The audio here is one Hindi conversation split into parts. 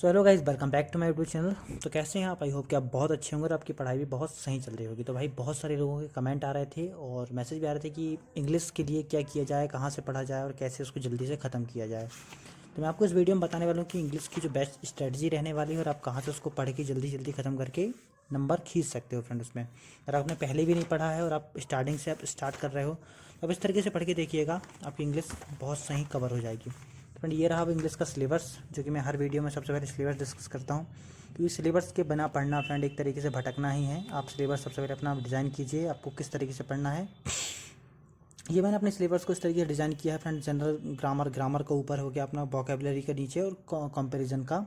So hello guys, welcome back to my YouTube channel. तो कैसे हैं आप? आई होप कि आप बहुत अच्छे होंगे और आपकी पढ़ाई भी बहुत सही चल रही होगी। तो भाई बहुत सारे लोगों के कमेंट आ रहे थे और मैसेज भी आ रहे थे कि इंग्लिश के लिए क्या किया जाए, कहाँ से पढ़ा जाए और कैसे उसको जल्दी से ख़त्म किया जाए। तो मैं आपको इस वीडियो में बताने वाला हूँ कि इंग्लिश की जो बेस्ट स्ट्रेटजी रहने वाली है और आप कहाँ से उसको पढ़ के जल्दी जल्दी ख़त्म करके नंबर खींच सकते हो फ्रेंड उसमें। अगर आपने पहले भी नहीं पढ़ा है और आप स्टार्टिंग से आप स्टार्ट कर रहे हो तो आप इस तरीके से पढ़ के देखिएगा, आपकी इंग्लिश बहुत सही कवर हो जाएगी। फ्रेंड ये रहा अब इंग्लिश का सिलेबस, जो कि मैं हर वीडियो में सबसे पहले सिलेबस डिस्कस करता हूँ, क्योंकि सिलेबस के बिना पढ़ना फ्रेंड एक तरीके से भटकना ही है। आप सिलेबस सबसे पहले अपना डिज़ाइन कीजिए, आपको किस तरीके से पढ़ना है। ये मैंने अपने सिलेबस को इस तरीके से डिज़ाइन किया है फ्रेंड। जनरल ग्रामर का ऊपर हो गया, अपना वोकेबलरी का नीचे और कंपैरिजन का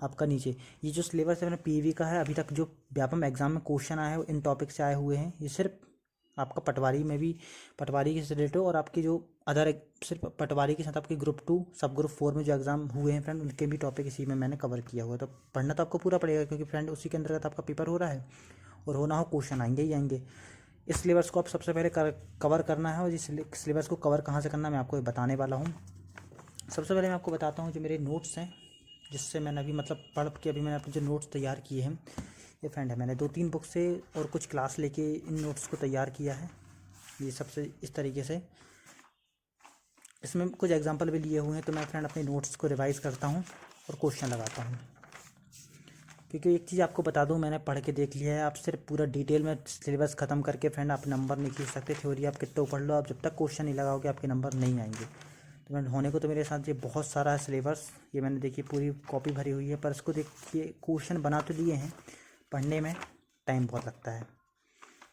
आपका नीचे। ये जो सिलेबस है मैंने पीवी का है। अभी तक जो व्यापम एग्जाम में क्वेश्चन आए हैं इन टॉपिक से आए हुए हैं। ये सिर्फ आपका पटवारी में भी, पटवारी के से रिलेटेड और आपकी जो अदर सिर्फ पटवारी के साथ आपके ग्रुप 2 सब ग्रुप 4 में जो एग्ज़ाम हुए हैं फ्रेंड, उनके भी टॉपिक इसी में मैंने कवर किया हुआ है। तो पढ़ना तो आपको पूरा पड़ेगा, क्योंकि फ्रेंड उसी के अंतर्गत आपका पेपर हो रहा है और होना हो क्वेश्चन आएंगे ही आएंगे। इस सिलेबस को आप सबसे पहले कवर करना है और इस सिलेबस को कवर कहाँ से करना मैं आपको बताने वाला हूँ। सबसे पहले मैं आपको बताता हूँ जो मेरे नोट्स हैं, जिससे मैंने अभी पढ़ के अभी मैंने अपने जो नोट्स तैयार किए हैं। ये फ्रेंड है, मैंने 2-3 बुक से और कुछ क्लास लेके इन नोट्स को तैयार किया है। ये सबसे इस तरीके से इसमें कुछ एग्जांपल भी लिए हुए हैं। तो मैं फ्रेंड अपने नोट्स को रिवाइज़ करता हूँ और क्वेश्चन लगाता हूँ, क्योंकि एक चीज़ आपको बता दूं, मैंने पढ़ के देख लिया है। आप सिर्फ पूरा डिटेल में सिलेबस ख़त्म करके फ्रेंड आप नंबर नहीं खींच सकते। थ्योरी आप कितना पढ़ लो, आप जब तक क्वेश्चन नहीं लगाओगे आपके नंबर नहीं आएंगे। तो मैंने होने को तो मेरे साथ ये बहुत सारा है सिलेबस। ये मैंने देखिए पूरी कॉपी भरी हुई है, पर इसको देखिए क्वेश्चन बना तो दिए हैं, पढ़ने में टाइम बहुत लगता है।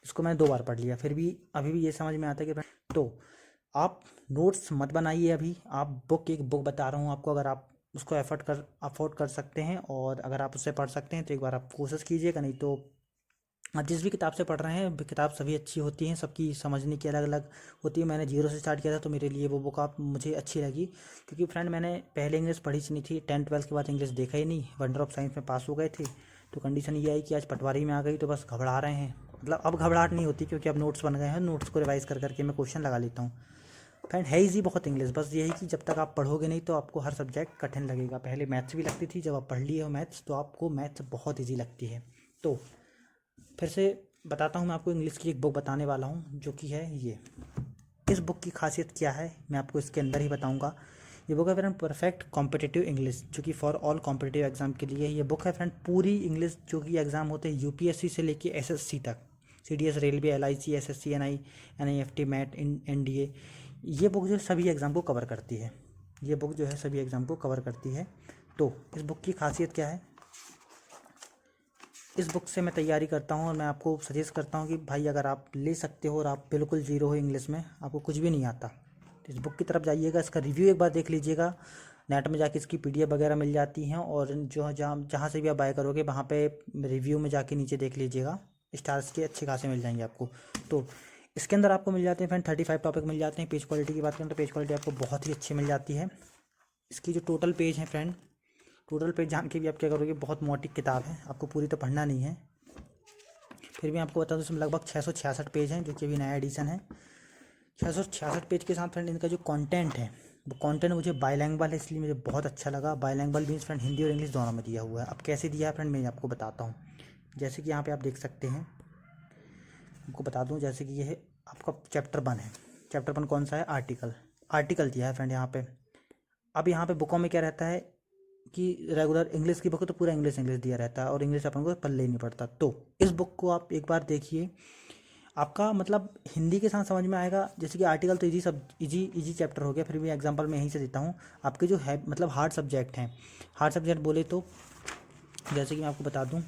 इसको मैंने 2 बार पढ़ लिया, फिर भी अभी भी ये समझ में आता है कि तो आप नोट्स मत बनाइए अभी। आप एक बुक बता रहा हूँ आपको, अगर आप उसको अफोर्ड कर सकते हैं और अगर आप उससे पढ़ सकते हैं तो एक बार आप कोशिश कीजिएगा। नहीं तो आप जिस भी किताब से पढ़ रहे हैं, किताब सभी अच्छी होती हैं, सबकी समझने की अलग अलग होती है। मैंने 0 से स्टार्ट किया था तो मेरे लिए वो बुक आप मुझे अच्छी लगी, क्योंकि फ्रेंड मैंने पहले इंग्लिश पढ़ी नहीं थी। 10-12 के बाद इंग्लिश देखा ही नहीं, वंडर ऑफ साइंस में पास हो गए थे। तो कंडीशन ये आई कि आज पटवारी में आ गई तो बस घबरा रहे हैं। मतलब अब घबराहट नहीं होती, क्योंकि अब नोट्स बन गए हैं। नोट्स को रिवाइज़ कर करके मैं क्वेश्चन लगा लेता हूँ। फ्रेंड है इजी बहुत इंग्लिश, बस यही कि जब तक आप पढ़ोगे नहीं तो आपको हर सब्जेक्ट कठिन लगेगा। पहले मैथ्स भी लगती थी, जब आप पढ़ लिए हो मैथ्स तो आपको मैथ्स बहुत इजी लगती है। तो फिर से बताता हूँ, मैं आपको इंग्लिश की एक बुक बताने वाला हूँ, जो कि है ये। इस बुक की खासियत क्या है मैं आपको इसके अंदर ही बताऊँगा। ये बुक है फ्रेंड परफेक्ट कॉम्पिटिटिव इंग्लिश, जो कि फॉर ऑल कॉम्पिटिटिव एग्जाम के लिए ये बुक है फ्रेंड। पूरी इंग्लिश जो कि एग्ज़ाम होते हैं यूपीएससी से लेके एसएससी तक, CDS, railway, LIC, SSC, NI, NIFT, MAT, NDA, ये बुक जो सभी एग्ज़ाम को कवर करती है। ये बुक जो है सभी एग्ज़ाम को कवर करती है। तो इस बुक की खासियत क्या है, इस बुक से मैं तैयारी करता हूँ और मैं आपको सजेस्ट करता हूँ कि भाई अगर आप ले सकते हो और आप बिल्कुल ज़ीरो हो इंग्लिश में, आपको कुछ भी नहीं आता, तो इस बुक की तरफ जाइएगा। इसका रिव्यू एक बार देख लीजिएगा, नेट में जाके इसकी पीडीएफ वगैरह मिल जाती हैं, और जो जहाँ जहाँ से भी आप बाय करोगे वहाँ पे रिव्यू में जाके नीचे देख लीजिएगा, स्टार्स के अच्छे खासे मिल जाएंगे आपको। तो इसके अंदर आपको मिल जाते हैं फ्रेंड 35 टॉपिक मिल जाते हैं। पेज क्वालिटी की बात करें तो पेज क्वालिटी आपको बहुत ही अच्छी मिल जाती है। इसकी जो टोटल पेज है फ्रेंड, टोटल पेज जान के भी आप क्या करोगे, बहुत मोटी किताब है, आपको पूरी तो पढ़ना नहीं है। फिर भी आपको बता दूँ इसमें लगभग 666 पेज हैं, जो कि अभी नया एडिशन है। 666 पेज के साथ फ्रेंड इनका जो कंटेंट है, वो कंटेंट मुझे बाईलैंग्वेज है, इसलिए मुझे बहुत अच्छा लगा। बाईलैंग्वेज मीन्स फ्रेंड हिंदी और इंग्लिश दोनों में दिया हुआ है। अब कैसे दिया है फ्रेंड मैं आपको बताता हूँ। जैसे कि यहाँ पे आप देख सकते हैं, आपको बता दूँ, जैसे कि ये है आपका चैप्टर 1 है। चैप्टर 1 कौन सा है? आर्टिकल दिया है फ्रेंड यहाँ पे। अब यहाँ पे बुकों में क्या रहता है कि रेगुलर इंग्लिश की बुक है तो पूरा इंग्लिश दिया रहता है और इंग्लिश अपन को पल्ले ही नहीं पड़ता। तो इस बुक को आप एक बार देखिए, आपका मतलब हिंदी के साथ समझ में आएगा। जैसे कि आर्टिकल तो इजी चैप्टर हो गया, फिर भी एग्जांपल मैं यहीं से देता हूँ। आपके जो है मतलब हार्ड सब्जेक्ट हैं, हार्ड सब्जेक्ट बोले तो जैसे कि मैं आपको बता दूँ,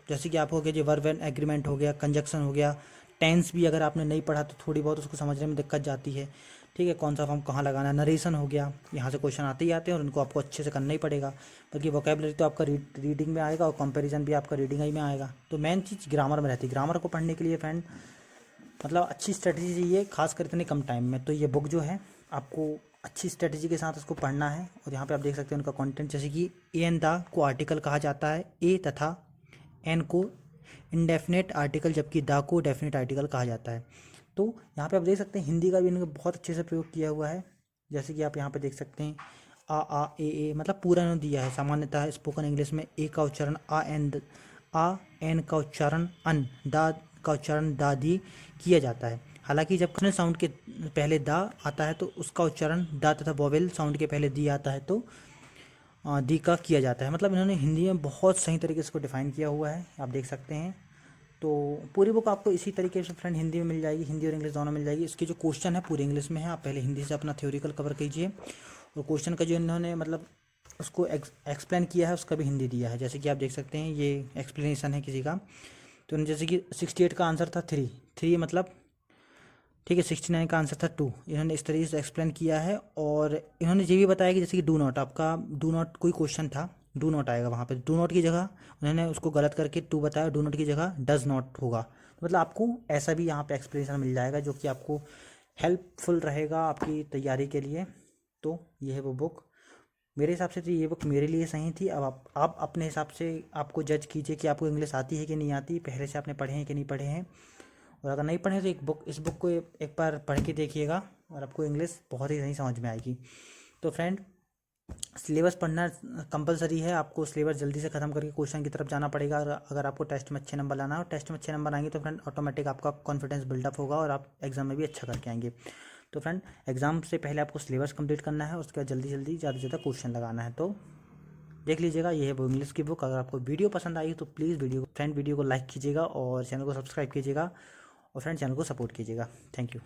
जैसे कि आप हो गया जो वर्ब एंड एग्रीमेंट हो गया, कंजक्शन हो गया, टेंस भी अगर आपने नहीं पढ़ा तो थोड़ी बहुत उसको समझने में दिक्कत जाती है। ठीक है, कौन सा फॉर्म कहाँ लगाना है, नरेशन हो गया, यहाँ से क्वेश्चन आते ही आते हैं और उनको आपको अच्छे से करना ही पड़ेगा। बाकी वोकेबलरी तो आपका रीडिंग में आएगा और कंपैरिजन भी आपका रीडिंग ही में आएगा। तो मेन चीज़ ग्रामर में रहती है। ग्रामर को पढ़ने के लिए फ्रेंड मतलब अच्छी स्ट्रेटजी चाहिए, खासकर इतने कम टाइम में। तो ये बुक जो है आपको अच्छी स्ट्रेटजी के साथ उसको पढ़ना है। और यहाँ पे आप देख सकते हैं उनका कंटेंट, जैसे कि ए एंड द को आर्टिकल कहा जाता है, ए तथा एन को इंडेफिनेट आर्टिकल, जबकि द को डेफिनेट आर्टिकल कहा जाता है। तो यहाँ पे आप देख सकते हैं हिंदी का भी इन्होंने बहुत अच्छे से प्रयोग किया हुआ है। जैसे कि आप यहाँ पे देख सकते हैं, आ ए मतलब पूरा इन्होंने दिया है। सामान्यतः स्पोकन इंग्लिश में ए का उच्चारण एन का उच्चारण अन, दा का उच्चारण दादी किया जाता है। हालांकि जब कॉन्सोनेंट साउंड के पहले दा आता है तो उसका उच्चारण दा तथा वोवेल साउंड के पहले दी आता है तो दी का किया जाता है। मतलब इन्होंने हिंदी में बहुत सही तरीके से इसको डिफाइन किया हुआ है, आप देख सकते हैं। तो पूरी बुक आपको इसी तरीके से फ्रेंड हिंदी में मिल जाएगी, हिंदी और इंग्लिश दोनों मिल जाएगी। इसकी जो क्वेश्चन है पूरे इंग्लिश में है, आप पहले हिंदी से अपना थ्योरिकल कवर कीजिए और क्वेश्चन का जो इन्होंने मतलब उसको एक्सप्लेन किया है उसका भी हिंदी दिया है। जैसे कि आप देख सकते हैं ये एक्सप्लेनेशन है किसी का, तो जैसे कि 68 का आंसर था 3 मतलब ठीक है, 69 का आंसर था 2। इन्होंने इस तरीके से एक्सप्लेन किया है। और इन्होंने ये भी बताया कि जैसे कि डू नॉट, आपका डू नॉट कोई क्वेश्चन था, डू नॉट आएगा वहाँ पे, डू नॉट की जगह उन्होंने उसको गलत करके टू बताया, डू नॉट की जगह डज नॉट होगा। तो मतलब आपको ऐसा भी यहाँ पे एक्सप्लेनेशन मिल जाएगा जो कि आपको हेल्पफुल रहेगा आपकी तैयारी के लिए। तो ये है वो बुक, मेरे हिसाब से तो ये बुक मेरे लिए सही थी। अब आप अपने हिसाब से आपको जज कीजिए कि आपको इंग्लिश आती है कि नहीं आती, पहले से आपने पढ़े हैं कि नहीं पढ़े हैं। और अगर नहीं पढ़े तो इस बुक को एक बार पढ़ के देखिएगा और आपको इंग्लिश बहुत ही सही समझ में आएगी। तो फ्रेंड, सिलेबस पढ़ना कंपलसरी है, आपको सिलेबस जल्दी से ख़त्म करके क्वेश्चन की तरफ जाना पड़ेगा। अगर आपको टेस्ट में अच्छे नंबर लाना है और टेस्ट में अच्छे नंबर आएंगे तो फ्रेंड ऑटोमेटिक आपका कॉन्फिडेंस बिल्डअप होगा और आप एग्जाम में भी अच्छा करके आएंगे। तो फ्रेंड, एग्जाम से पहले आपको सिलेबस कंप्लीट करना है, उसके बाद जल्दी जल्दी ज़्यादा से ज़्यादा क्वेश्चन लगाना है। तो देख लीजिएगा, ये है वो इंग्लिश की बुक। अगर आपको वीडियो पसंद आई तो प्लीज़ वीडियो को लाइक कीजिएगा और चैनल को सब्सक्राइब कीजिएगा और फ्रेंड चैनल को सपोर्ट कीजिएगा। Thank you.